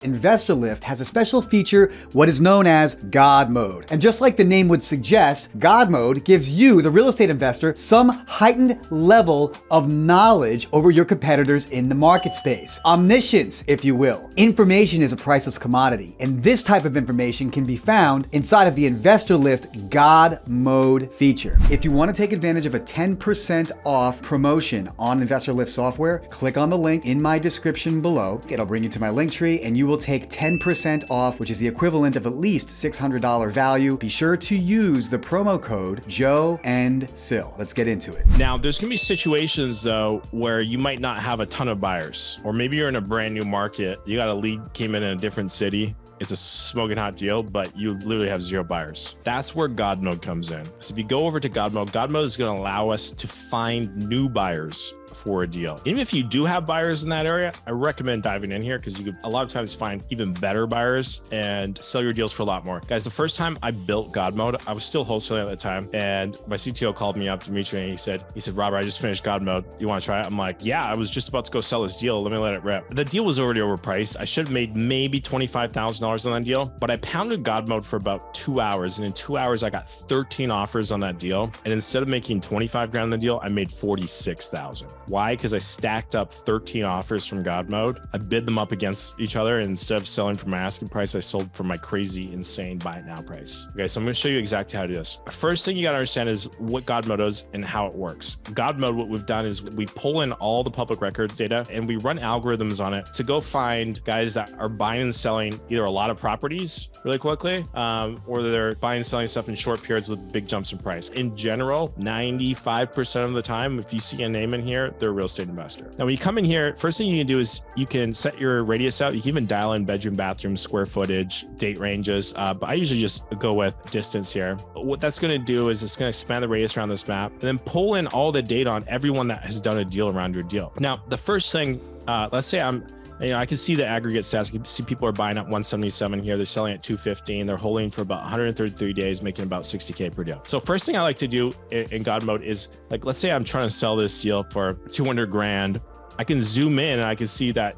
InvestorLift has a special feature, what is known as God Mode. And just like the name would suggest, God Mode gives you, the real estate investor, some heightened level of knowledge over your competitors in the market space. Omniscience, if you will. Information is a priceless commodity, and this type of information can be found inside of the InvestorLift God Mode feature. If you want to take advantage of a 10% off promotion on InvestorLift software, click on the link in my description below. It'll bring you to my link tree, and you will take 10% off, which is the equivalent of at least $600 value. Be sure to use the promo code Joe and Sil. Let's get into it. Now, there's gonna be situations though where you might not have a ton of buyers, or maybe you're in a brand new market. You got a lead came in a different city. It's a smoking hot deal, but you literally have 0 buyers. That's where God Mode comes in. So if you go over to God Mode is going to allow us to find new buyers for a deal. Even if you do have buyers in that area, I recommend diving in here because you could a lot of times find even better buyers and sell your deals for a lot more. Guys, the first time I built God Mode, I was still wholesaling at the time, and my CTO called me up, Dimitri, and he said, Robert, I just finished God Mode. You want to try it? I'm like, yeah, I was just about to go sell this deal. Let me let it rip. The deal was already overpriced. I should have made maybe $25,000 on that deal, but I pounded God Mode for about 2 hours. And in 2 hours, I got 13 offers on that deal. And instead of making 25 grand on the deal, I made 46,000. Why? Because I stacked up 13 offers from God Mode. I bid them up against each other. And instead of selling for my asking price, I sold for my crazy, insane buy it now price. Okay, so I'm going to show you exactly how to do this. First thing you got to understand is what God Mode is and how it works. God Mode, what we've done is we pull in all the public records data and we run algorithms on it to go find guys that are buying and selling either a lot of properties really quickly, or they're buying and selling stuff in short periods with big jumps in price. In general, 95% of the time, if you see a name in here, they're a real estate investor. Now, when you come in here, first thing you can do is you can set your radius out. You can even dial in bedroom, bathroom, square footage, date ranges, but I usually just go with distance here. What that's going to do is it's going to expand the radius around this map and then pull in all the data on everyone that has done a deal around your deal. Now, the first thing, let's say I can see the aggregate stats. I can see people are buying at 177 here. They're selling at 215. They're holding for about 133 days, making about 60K per deal. So first thing I like to do in God Mode is, like, let's say I'm trying to sell this deal for 200 grand. I can zoom in and I can see that,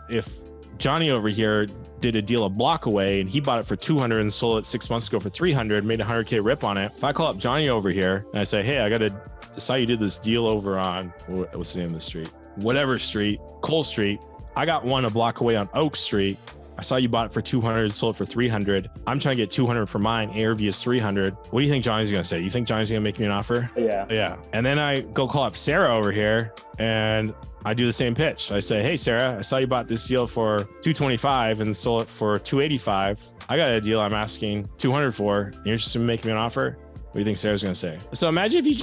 if Johnny over here did a deal a block away and he bought it for 200 and sold it 6 months ago for 300, made a 100K rip on it. If I call up Johnny over here and I say, hey, I saw you did this deal over on, what's the name of the street? Whatever street, Cole Street. I got one a block away on Oak Street. I saw you bought it for 200, sold it for 300. I'm trying to get 200 for mine. ARV is 300. What do you think Johnny's going to say? You think Johnny's going to make me an offer? Yeah. And then I go call up Sarah over here and I do the same pitch. I say, hey, Sarah, I saw you bought this deal for 225 and sold it for 285. I got a deal I'm asking 200 for. You're interested in making me an offer? What do you think Sarah's going to say? So imagine if you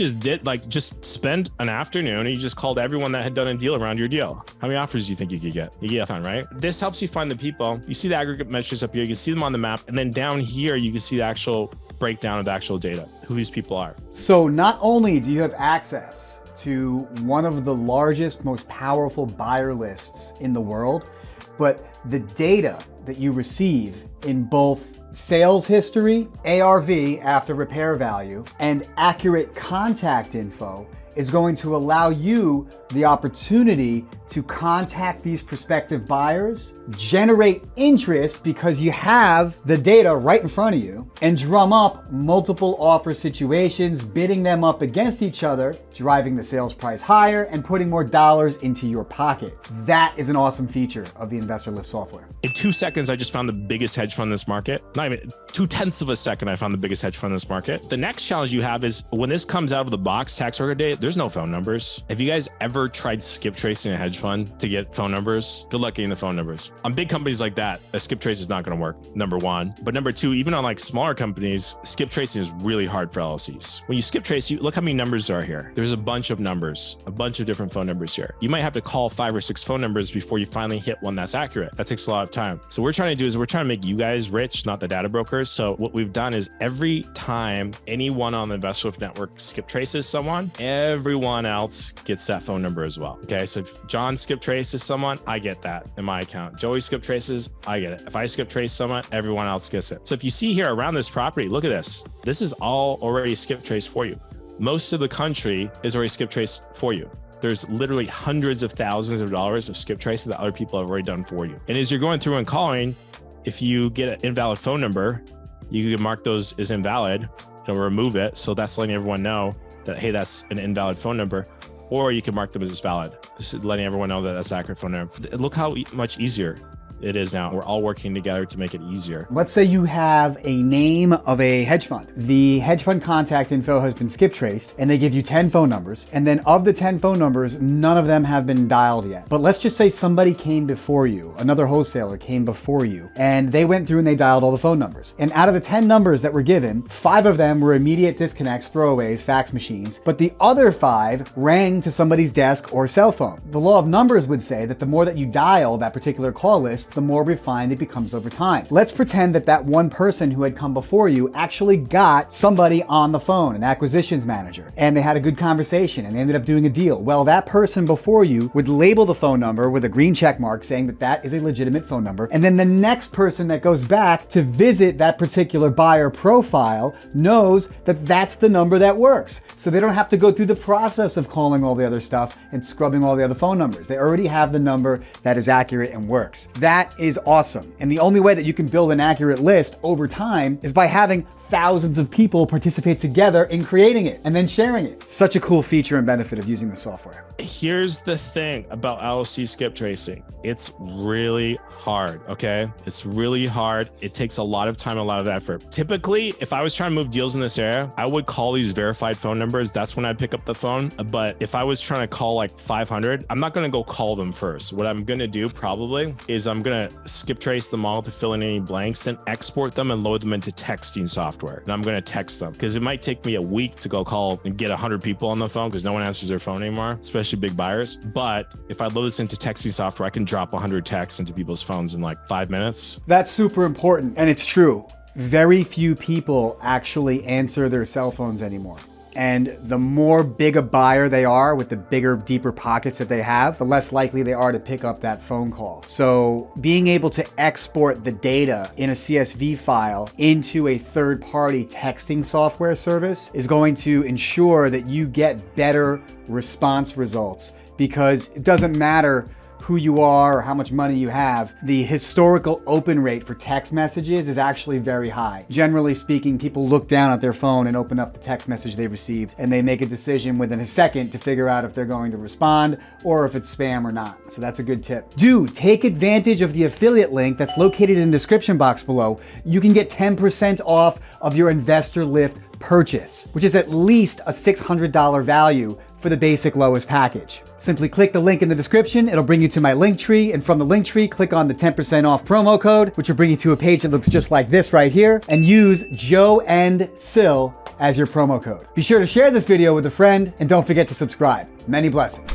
just spend an afternoon and you just called everyone that had done a deal around your deal. How many offers do you think you could get? You get a ton, right? This helps you find the people. You see the aggregate metrics up here. You can see them on the map. And then down here, you can see the actual breakdown of the actual data, who these people are. So not only do you have access to one of the largest, most powerful buyer lists in the world, but the data that you receive in both sales history, ARV after repair value, and accurate contact info is going to allow you the opportunity to contact these prospective buyers, generate interest because you have the data right in front of you, and drum up multiple offer situations, bidding them up against each other, driving the sales price higher and putting more dollars into your pocket. That is an awesome feature of the InvestorLift software. In 2 seconds, I just found the biggest hedge fund in this market. Not even 0.2 of a second, I found the biggest hedge fund in this market. The next challenge you have is when this comes out of the box, tax record day, there's no phone numbers. Have you guys ever tried skip tracing a hedge fund to get phone numbers? Good luck getting the phone numbers. On big companies like that, a skip trace is not going to work, number one. But number two, even on like smaller companies, skip tracing is really hard for LLCs. When you skip trace, you look how many numbers are here. There's a bunch of numbers, a bunch of different phone numbers here. You might have to call 5 or 6 phone numbers before you finally hit one that's accurate. That takes a lot of time. So what we're trying to do is we're trying to make you guys rich, not the data brokers. So what we've done is every time anyone on the InvestorLift network skip traces someone, everyone else gets that phone number as well. Okay, so if John skip traces someone, I get that in my account. Joey skip traces, I get it. If I skip trace someone, everyone else gets it. So if you see here around this property, look at this. This is all already skip traced for you. Most of the country is already skip traced for you. there's literally hundreds of thousands of dollars of skip tracing that other people have already done for you. And as you're going through and calling, if you get an invalid phone number, you can mark those as invalid, remove it. So that's letting everyone know that, hey, that's an invalid phone number. Or you can mark them as valid, just letting everyone know that that's an accurate phone number. Look how much easier it is now. We're all working together to make it easier. Let's say you have a name of a hedge fund. The hedge fund contact info has been skip traced and they give you 10 phone numbers. And then of the 10 phone numbers, none of them have been dialed yet. But let's just say somebody came before you, another wholesaler came before you, and they went through and they dialed all the phone numbers. And out of the 10 numbers that were given, 5 of them were immediate disconnects, throwaways, fax machines, but the other 5 rang to somebody's desk or cell phone. The law of numbers would say that the more that you dial that particular call list, the more refined it becomes over time. Let's pretend that that one person who had come before you actually got somebody on the phone, an acquisitions manager, and they had a good conversation and they ended up doing a deal. Well, that person before you would label the phone number with a green check mark saying that that is a legitimate phone number. And then the next person that goes back to visit that particular buyer profile knows that that's the number that works. So they don't have to go through the process of calling all the other stuff and scrubbing all the other phone numbers. They already have the number that is accurate and works. That is awesome. And the only way that you can build an accurate list over time is by having thousands of people participate together in creating it and then sharing it. Such a cool feature and benefit of using the software. Here's the thing about LLC skip tracing. It's really hard, okay? It's really hard. It takes a lot of time, a lot of effort. Typically, if I was trying to move deals in this area, I would call these verified phone numbers. That's when I'd pick up the phone. But if I was trying to call like 500, I'm not gonna go call them first. What I'm gonna do probably is I'm gonna skip trace them all to fill in any blanks, then export them and load them into texting software. And I'm gonna text them because it might take me a week to go call and get 100 people on the phone because no one answers their phone anymore, especially big buyers. But if I load this into texting software, I can drop 100 texts into people's phones in like 5 minutes. That's super important. And it's true. Very few people actually answer their cell phones anymore. And the more big a buyer they are with the bigger, deeper pockets that they have, the less likely they are to pick up that phone call. So being able to export the data in a CSV file into a third-party texting software service is going to ensure that you get better response results, because it doesn't matter who you are or how much money you have, the historical open rate for text messages is actually very high. Generally speaking, people look down at their phone and open up the text message they received, and they make a decision within a second to figure out if they're going to respond or if it's spam or not. So that's a good tip. Do take advantage of the affiliate link that's located in the description box below. You can get 10% off of your InvestorLift purchase, which is at least a $600 value for the basic lowest package. Simply click the link in the description, it'll bring you to my link tree, and from the link tree, click on the 10% off promo code, which will bring you to a page that looks just like this right here, and use Joe and Sil as your promo code. Be sure to share this video with a friend, and don't forget to subscribe. Many blessings.